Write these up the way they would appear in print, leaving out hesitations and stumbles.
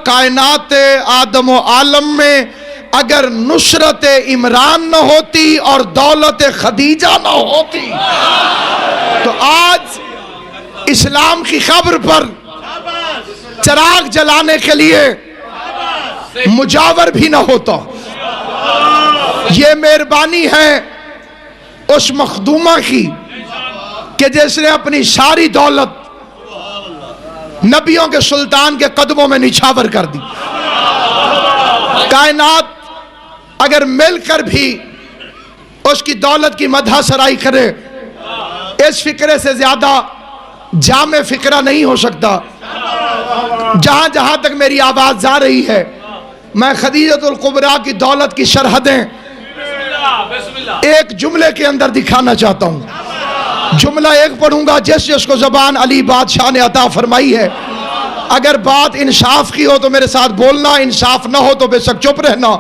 کائنات آدم و عالم میں اگر نصرت عمران نہ ہوتی اور دولت خدیجہ نہ ہوتی تو آج اسلام کی قبر پر چراغ جلانے کے لیے مجاور بھی نہ ہوتا۔ یہ مہربانی ہے اس مخدومہ کی کہ جس نے اپنی ساری دولت نبیوں کے سلطان کے قدموں میں نچھاور کر دی۔ کائنات اگر مل کر بھی اس کی دولت کی مدح سرائی کرے، اس فکرے سے زیادہ جامع فکرہ نہیں ہو سکتا۔ جہاں جہاں تک میری آواز جا رہی ہے، میں خدیجۃ الکبریٰ کی دولت کی سرحدیں ایک جملے کے اندر دکھانا چاہتا ہوں۔ جملہ ایک پڑھوں گا، جس کو زبان علی بادشاہ نے عطا فرمائی ہے۔ اگر بات انصاف کی ہو تو میرے ساتھ بولنا، انصاف نہ ہو تو بے شک چپ رہنا۔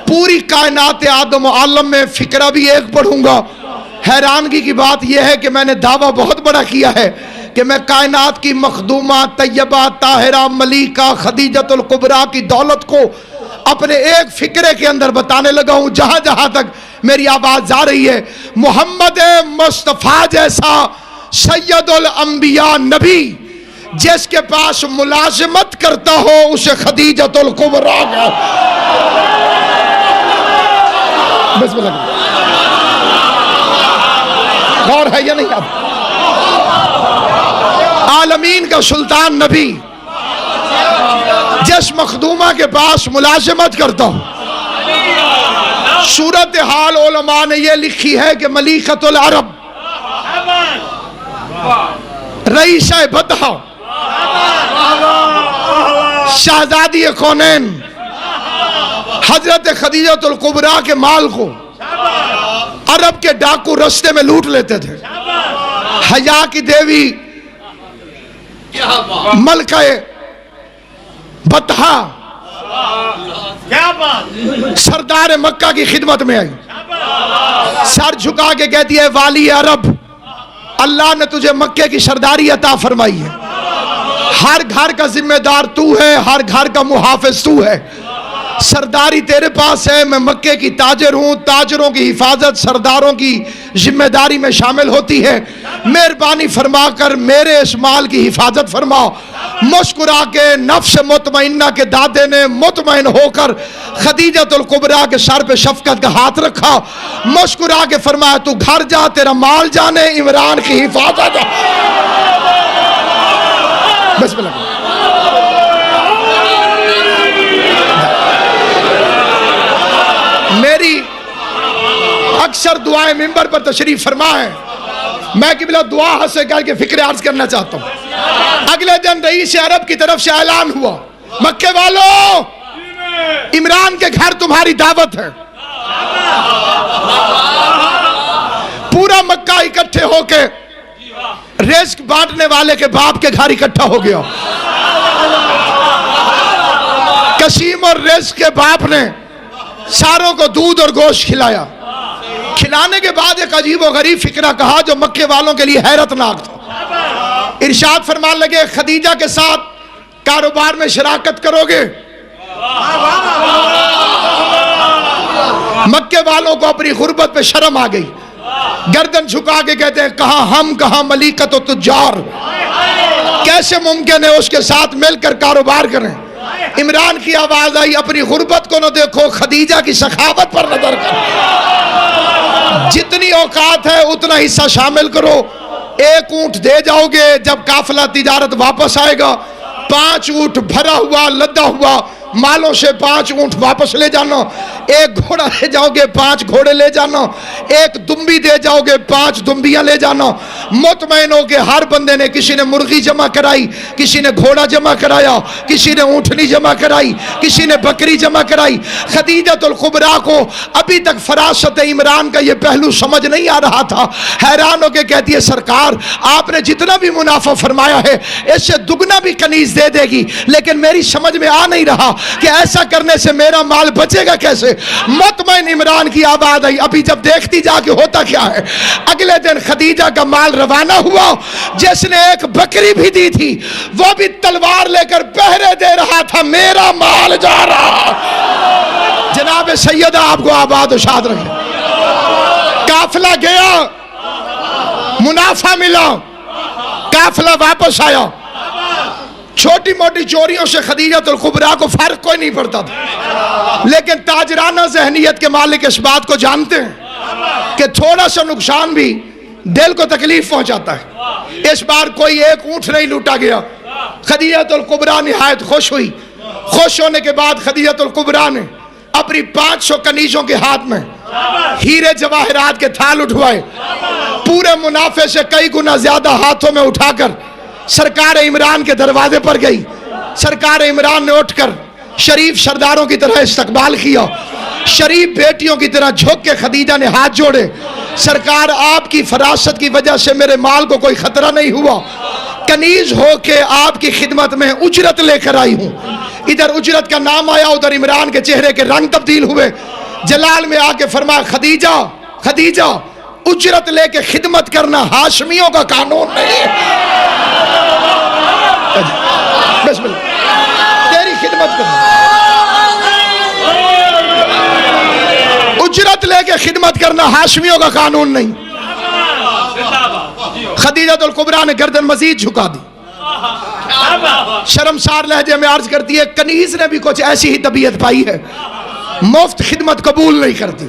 پوری کائنات آدم و عالم میں فکرہ بھی ایک پڑھوں گا۔ حیرانگی کی بات یہ ہے کہ میں نے دعویٰ بہت بڑا کیا ہے کہ میں کائنات کی مخدومہ، طیبہ، طاہرہ، ملیکہ خدیجۃ الکبریٰ کی دولت کو اپنے ایک فکرے کے اندر بتانے لگا ہوں۔ جہاں جہاں تک میری آواز جا رہی ہے، محمد مصطفیٰ جیسا سید الانبیاء نبی جس کے پاس ملازمت کرتا ہو اسے خدیجۃ الکبریٰ بسم اللہ غور ہے یا نہیں؟ اب عالمین کا سلطان نبی جس مخدومہ کے پاس ملازمت کرتا ہوں، صورتحال علماء نے یہ لکھی ہے کہ ملیکۃ العرب، رئیسہ بطحہ، شہزادی کونین، حضرت خدیجۃ الکبریٰ کے مال کو عرب کے ڈاکو رستے میں لوٹ لیتے تھے۔ حیا کی دیوی ملکہ بطحہ سردار مکہ کی خدمت میں آئی، سر جھکا کے کہتی ہے والی عرب، اللہ نے تجھے مکے کی سرداری عطا فرمائی ہے، ہر گھر کا ذمہ دار تو ہے، ہر گھر کا محافظ تو ہے، سرداری تیرے پاس ہے، میں مکے کی تاجر ہوں، تاجروں کی حفاظت سرداروں کی ذمہ داری میں شامل ہوتی ہے، مہربانی فرما کر میرے اس مال کی حفاظت فرما۔ مسکرا کے نفس مطمئنہ کے دادے نے مطمئن ہو کر خدیجۃ الکبریٰ کے سر پہ شفقت کا ہاتھ رکھا، مسکرا کے فرمایا تو گھر جا، تیرا مال جانے، عمران کی حفاظت۔ بسم اللہ۔ میری اکثر دعائیں ممبر پر تشریف فرما ہے، میں قبلہ دعا حد سے کر کے فکر عرض کرنا چاہتا ہوں۔ اگلے دن رئیس عرب کی طرف سے اعلان ہوا، مکے والوں، عمران کے گھر تمہاری دعوت ہے۔ پورا مکہ اکٹھے ہو کے رزق بانٹنے والے کے باپ کے گھر اکٹھا ہو گیا۔ قسیم اور رزق کے باپ نے ساروں کو دودھ اور گوشت کھلایا۔ کھلانے کے بعد ایک عجیب و غریب فکرہ کہا جو مکے والوں کے لیے حیرت ناک تھا۔ ارشاد فرمان لگے، خدیجہ کے ساتھ کاروبار میں شراکت کرو گے؟ مکے والوں کو اپنی غربت پہ شرم آ گئی، گردن جھکا کے کہتے ہیں کہاں ہم، کہاں ملیکۃ و تجار، کیسے ممکن ہے اس کے ساتھ مل کر کاروبار کریں؟ عمران کی آواز آئی، اپنی غربت کو نہ دیکھو، خدیجہ کی سخاوت پر نظر کرو، جتنی اوقات ہے اتنا حصہ شامل کرو۔ ایک اونٹ دے جاؤ گے، جب قافلہ تجارت واپس آئے گا 5 اونٹ بھرا ہوا لدا ہوا مالوں سے 5 اونٹ واپس لے جانا، ایک گھوڑا لے جاؤ گے 5 گھوڑے لے جانا، ایک دمبی دے جاؤ گے 5 دمبیاں لے جانا۔ مطمئن ہو کہ ہر بندے نے، کسی نے مرغی جمع کرائی، کسی نے گھوڑا جمع کرایا، کسی نے اونٹنی جمع کرائی، کسی نے بکری جمع کرائی۔ خدیجۃ الکبریٰ کو ابھی تک فراست عمران کا یہ پہلو سمجھ نہیں آ رہا تھا، حیران ہو کے کہتی ہے سرکار آپ نے جتنا بھی منافع فرمایا ہے اس سے دگنا بھی کنیز دے دے گی، لیکن میری سمجھ میں آ نہیں رہا کہ ایسا کرنے سے میرا مال بچے گا کیسے؟ مطمئن عمران کی آواز آئی. ابھی جب دیکھتی جا کہ ہوتا کیا ہے، اگلے دن خدیجہ کا مال روانہ ہوا. جس نے ایک بکری بھی دی تھی وہ بھی تلوار لے کر پہرے دے رہا تھا، میرا مال جا رہا. جناب سیدہ آپ کو آباد و شاد رکھے. قافلہ گیا، منافع ملا، قافلہ واپس آیا. چھوٹی موٹی چوریوں سے خدیجہ الکبریٰ کو فرق کوئی نہیں پڑتا تھا، لیکن تاجرانہ ذہنیت کے مالک اس بات کو جانتے ہیں کہ تھوڑا سا نقصان بھی دل کو تکلیف پہنچاتا ہے. اس بار کوئی ایک اونٹ نہیں لوٹا گیا. خدیجہ الکبریٰ نہایت خوش ہوئی. خوش ہونے کے بعد خدیجہ الکبریٰ نے اپنی 500 کنیزوں کے ہاتھ میں ہیرے جواہرات کے تھال اٹھوائے. پورے منافع سے کئی گنا زیادہ ہاتھوں میں اٹھا کر سرکار عمران کے دروازے پر گئی. سرکار عمران نے اٹھ کر شریف سرداروں کی طرح استقبال کیا. شریف بیٹیوں کی طرح جھک کے خدیجہ نے ہاتھ جوڑے. سرکار آپ کی فراست کی وجہ سے میرے مال کو کوئی خطرہ نہیں ہوا. کنیز ہو کے آپ کی خدمت میں اجرت لے کر آئی ہوں. ادھر اجرت کا نام آیا، ادھر عمران کے چہرے کے رنگ تبدیل ہوئے. جلال میں آ کے فرمایا خدیجہ خدیجہ اجرت لے کے خدمت کرنا ہاشمیوں کا قانون نہیں ہے. بسم اللہ تیری خدمت کرنا، اجرت لے کے خدمت کرنا ہاشمیوں کا قانون نہیں. خدیجہ الکبریٰ نے گردن مزید جھکا دی. شرمسار لہجے میں عرض کرتی ہے کنیز نے بھی کچھ ایسی ہی طبیعت پائی ہے، مفت خدمت قبول نہیں کرتی.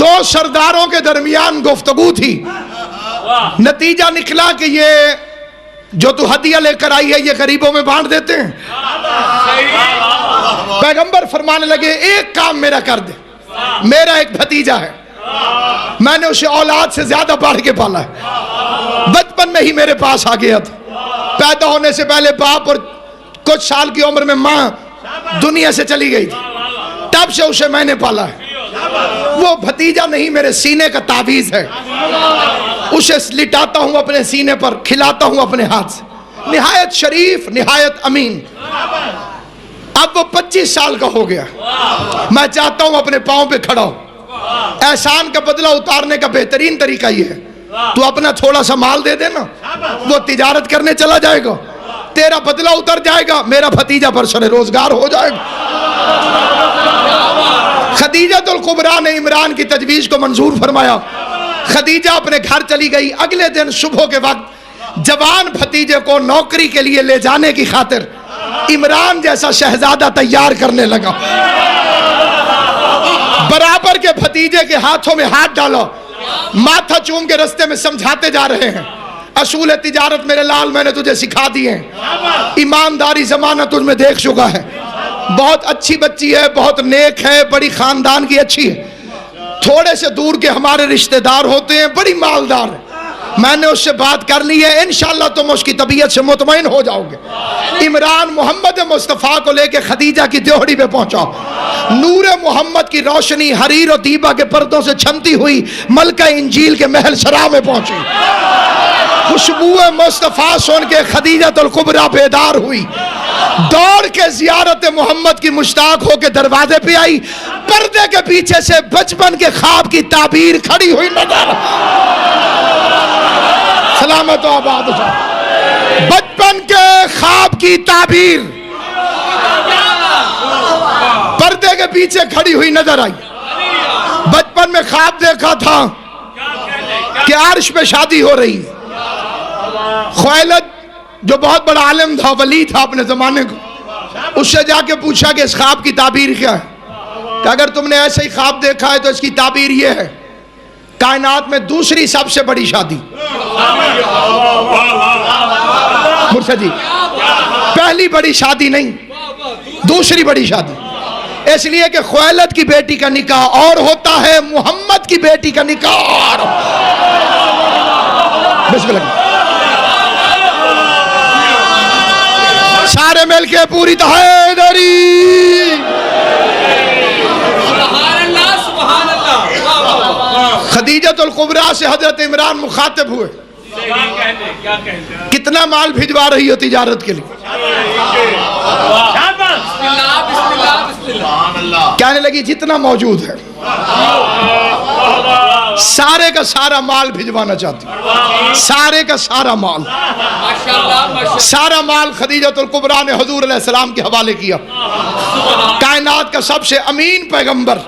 دو سرداروں کے درمیان گفتگو تھی. نتیجہ نکلا کہ یہ جو تو ہدیہ لے کر آئی ہے یہ غریبوں میں بانٹ دیتے ہیں. پیغمبر فرمانے لگے ایک کام میرا کر دے. میرا ایک بھتیجا ہے، میں نے اسے اولاد سے زیادہ بڑھ کے پالا ہے. بچپن میں ہی میرے پاس آ گیا تھا. پیدا ہونے سے پہلے باپ اور کچھ سال کی عمر میں ماں دنیا سے چلی گئی تھی. تب سے اسے میں نے پالا ہے. وہ بھتیجا نہیں، میرے سینے کا تعویذ ہے. اسے لٹاتا ہوں اپنے سینے پر، کھلاتا ہوں اپنے ہاتھ سے. نہایت شریف، نہایت امین. اب وہ 25 سال کا ہو گیا. میں چاہتا ہوں اپنے پاؤں پہ کھڑا ہو. احسان کا بدلہ اتارنے کا بہترین طریقہ یہ ہے تو اپنا تھوڑا سا مال دے دینا، وہ تجارت کرنے چلا جائے گا، تیرا بدلہ اتر جائے گا، میرا بھتیجا برسر روزگار ہو جائے گا. خدیجہ الکبریٰ نے عمران کی تجویز کو منظور فرمایا. خدیجہ اپنے گھر چلی گئی. اگلے دن صبح کے وقت جوان بھتیجے کو نوکری کے لیے لے جانے کی خاطر عمران جیسا شہزادہ تیار کرنے لگا. برابر کے بھتیجے کے ہاتھوں میں ہاتھ ڈالا، ماتھا چوم کے رستے میں سمجھاتے جا رہے ہیں اصول تجارت میرے لال میں نے تجھے سکھا دیے ہیں. ایمانداری زمانہ تجھ میں دیکھ چکا ہے. بہت اچھی بچی ہے، بہت نیک ہے، بڑی خاندان کی اچھی ہے. تھوڑے سے دور کے ہمارے رشتہ دار ہوتے ہیں، بڑی مالدار ہے. میں نے اس سے بات کر لی ہے، انشاءاللہ تم اس کی طبیعت سے مطمئن ہو جاؤ گے. عمران محمد مصطفیٰ کو لے کے خدیجہ کی دیوڑی پہ پہنچا. نور محمد کی روشنی حریر و دیبا کے پردوں سے چھنتی ہوئی ملکہ انجیل کے محل سرا میں پہنچی. خوشبو مصطفیٰ سن کے خدیجہ الکبریٰ بیدار ہوئی. دوڑ کے زیارت محمد کی مشتاق ہو کے دروازے پہ آئی. پردے کے پیچھے سے بچپن کے خواب کی تعبیر کھڑی ہوئی نظر. سلامت و آباد ہو. بچپن کے خواب کی تعبیر پردے کے پیچھے کھڑی ہوئی نظر آئی. بچپن میں خواب دیکھا تھا کہ عرش پہ شادی ہو رہی. خویلد جو بہت بڑا عالم تھا، ولی تھا اپنے زمانے کو، اس سے جا کے پوچھا کہ اس خواب کی تعبیر کیا ہے. کہ اگر تم نے ایسے ہی خواب دیکھا ہے تو اس کی تعبیر یہ ہے، کائنات میں دوسری سب سے بڑی شادی. مرشد جی، پہلی بڑی شادی نہیں، دوسری بڑی شادی. اس لیے کہ خویلد کی بیٹی کا نکاح اور ہوتا ہے، محمد کی بیٹی کا نکاح اور. بسم اللہ. سارے مل کے پوری تحیدری. خدیجہ الکبریٰ سے حضرت عمران مخاطب ہوئے. کتنا کتنا مال بھجوا رہی ہو تجارت کے لیے؟ کہنے لگی جتنا موجود ہے سارے کا سارا مال بھجوانا چاہتی ہوں، سارے کا سارا مال، سارا مال خدیجۃ الکبریٰ نے حضور علیہ السلام کے حوالے کیا۔ کائنات کا سب سے امین پیغمبر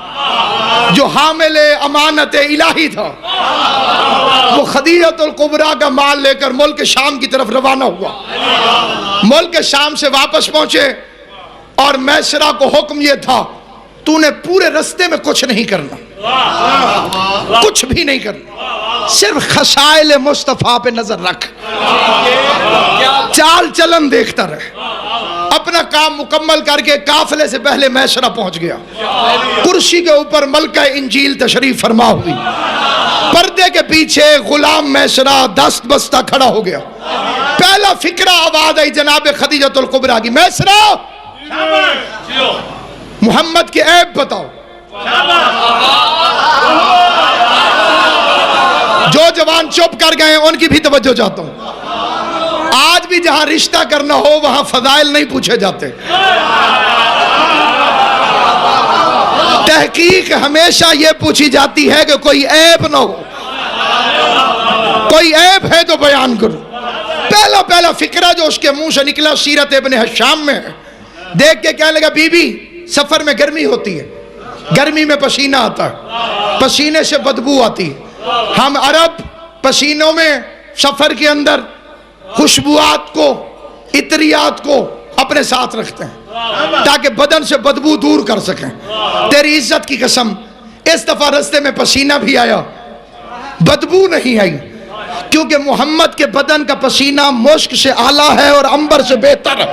جو حامل امانت الہی تھا، وہ خدیجۃ الکبریٰ کا مال لے کر ملک شام کی طرف روانہ ہوا۔ ملک شام سے واپس پہنچے اور میسرہ کو حکم یہ تھا تو نے پورے رستے میں کچھ نہیں کرنا، کچھ بھی نہیں کرنا، صرف خصائل مصطفیٰ پہ نظر رکھ، چال چلن دیکھتا رہے۔ اپنا کام مکمل کر کے قافلے سے پہلے میسرہ پہنچ گیا۔ کرسی کے اوپر ملکہ انجیل تشریف فرما ہوئی، پردے کے پیچھے غلام میسرہ دست بستہ کھڑا ہو گیا۔ پہلا فکرہ آواز آئی جناب خدیجۃ الکبریٰ کی، میسرہ محمد کے عیب بتاؤ۔ جو جوان چپ کر گئے ان کی بھی توجہ چاہتا ہوں۔ آج بھی جہاں رشتہ کرنا ہو وہاں فضائل نہیں پوچھے جاتے، تحقیق ہمیشہ یہ پوچھی جاتی ہے کہ کوئی عیب نہ ہو، کوئی عیب ہے تو بیان کرو۔ پہلا فکرہ جو اس کے منہ سے نکلا سیرت ابن ہشام میں ہے۔ دیکھ کے کہنے لگا بی بی سفر میں گرمی ہوتی ہے، گرمی میں پسینہ آتا ہے، پسینے سے بدبو آتی ہے۔ ہم عرب پسینوں میں سفر کے اندر خوشبوات کو، عطریات کو اپنے ساتھ رکھتے ہیں تاکہ بدن سے بدبو دور کر سکیں۔ تیری عزت کی قسم اس دفعہ رستے میں پسینہ بھی آیا، بدبو نہیں آئی، کیونکہ محمد کے بدن کا پسینہ مشک سے اعلیٰ ہے اور عنبر سے بہتر ہے۔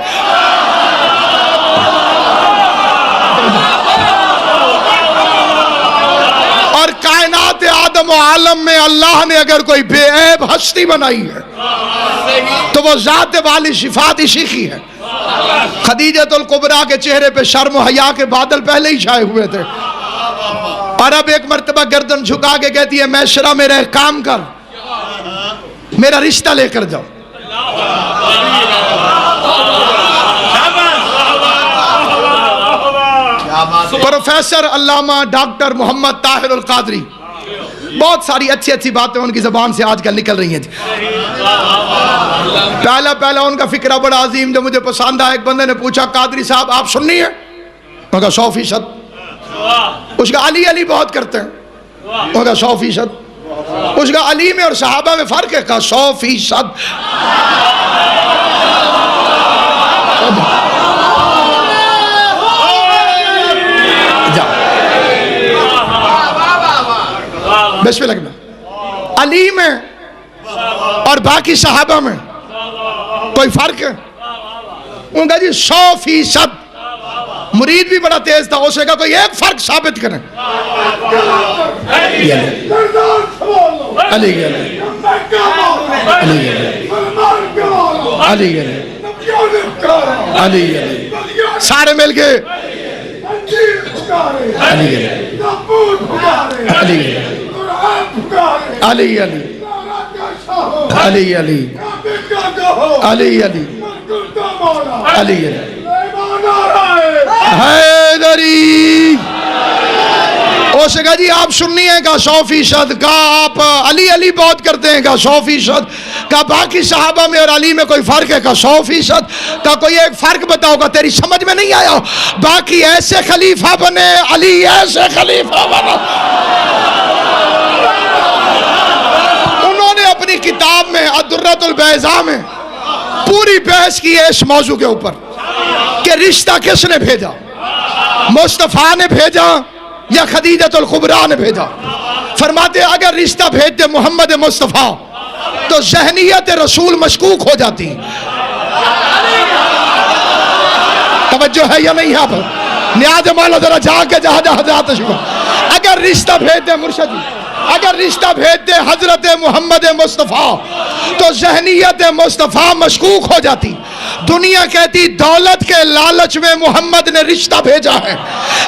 اور کائنات آدم و عالم میں اللہ نے اگر کوئی بے عیب ہستی بنائی ہے تو وہ ذات والی صفات اسی کی ہے۔ خدیجۃ الکبریٰ کے چہرے پہ شرم و حیا کے بادل پہلے ہی چھائے ہوئے تھے، اور اب ایک مرتبہ گردن جھکا کے کہتی ہے میسرہ میرا ایک کام کر، میرا رشتہ لے کر جاؤ۔ پروفیسر علامہ ڈاکٹر محمد طاہر القادری، بہت ساری اچھی باتیں ان کی زبان سے آج کل نکل رہی ہیں۔ پہلا ان کا فکرہ بڑا عظیم جو مجھے پسند آیا۔ ایک بندے نے پوچھا قادری صاحب آپ سننی ہے؟ انہوں نے کہا 100%۔ اس کا علی بہت کرتے ہیں، انہوں نے کہا 100%۔ اس کا علی میں اور صحابہ میں فرق ہے، کہا 100%۔ بسم اللہ کرنا، علی میں اور باقی صحابہ میں کوئی فرق ہے؟ انہوں نے کہا جی 100%۔ مرید بھی بڑا تیز تھا، اسے کہا کوئی ایک فرق ثابت کریں۔ علی سارے مل کے علی علی علی علی علی علی علی حیدری۔ اس نے کہا جی آپ سننی ہے؟ کہا 100%۔ کہا آپ علی بہت کرتے ہیں؟ کہا 100%۔ کہا باقی صحابہ میں اور علی میں کوئی فرق ہے؟ کہا 100%۔ کہا کوئی ایک فرق بتاؤ گا؟ تیری سمجھ میں نہیں آیا، باقی ایسے خلیفہ بنے، علی ایسے خلیفہ بنا۔ انہوں نے اپنی کتاب میں الدرۃ البیضاء میں پوری بحث کی ہے اس موضوع کے اوپر کہ رشتہ کس نے بھیجا، مصطفیٰ نے بھیجا یا خدیجۃ الکبریٰ نے بھیجا؟ فرماتے ہیں اگر رشتہ بھیج دے محمد مصطفیٰ تو ذہنیت رسول مشکوک ہو جاتی۔ توجہ ہے یا نہیں؟ آپ نیاز مولا ذرا جا کے جہاں جاتا شکر۔ اگر رشتہ بھیج دے مرشد، اگر رشتہ بھیج دے حضرت محمد مصطفیٰ تو ذہنیت مصطفیٰ مشکوک ہو جاتی۔ دنیا کہتی دولت کے لالچ میں محمد نے رشتہ بھیجا ہے.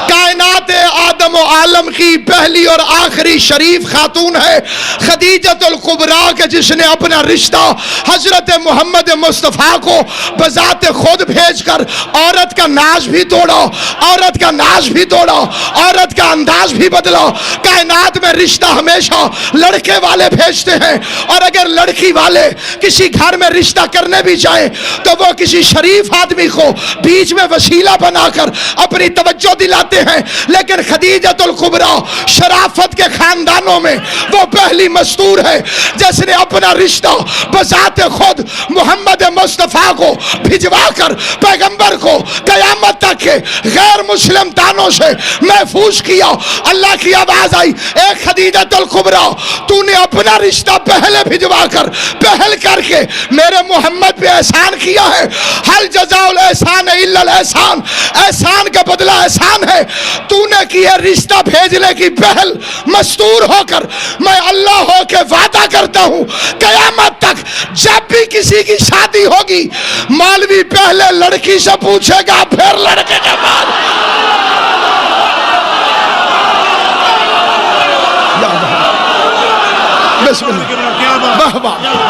کائنات آدم و عالم کی پہلی اور آخری شریف خاتون ہے خدیجۃ الکبریٰ کے جس نے اپنا رشتہ حضرت محمد مصطفیٰ کو بذات خود بھیج کر عورت کا ناز بھی توڑا, عورت کا ناز بھی توڑا, عورت کا انداز بھی بدلا. کائنات میں رشتہ ہمیشہ لڑکے والے بھیجتے ہیں, اور اگر لڑکی والے کسی گھر میں رشتہ کرنے بھی جائیں تو وہ کسی شریف آدمی کو بیچ میں وسیلہ بنا کر اپنی توجہ دلاتے ہیں. لیکن خدیجۃ الکبریٰ شرافت کے خاندانوں میں وہ پہلی مستور ہے جس نے اپنا رشتہ بذات خود محمد مصطفیٰ کو بھجوا کر پیغمبر کو قیامت تک کے غیر مسلم تانوں سے محفوظ کیا. اللہ کی آواز آئی, اے خدیجۃ الکبریٰ, تو نے اپنا رشتہ پہلے بھجوا کر پہل کر کے میرے محمد پہ احسان کیا ہے. حل جزاء الاحسان الا الاحسان, احسان کا بدلہ احسان ہے. تو نے کیا رشتہ بھیجنے کی پہل مستور ہو کر میں اللہ ہو کے وعدہ کرتا ہوں قیامت تک جب بھی کسی کی شادی ہوگی مولوی پہلے لڑکی سے پوچھے گا پھر لڑکے کے بعد. بسم اللہ.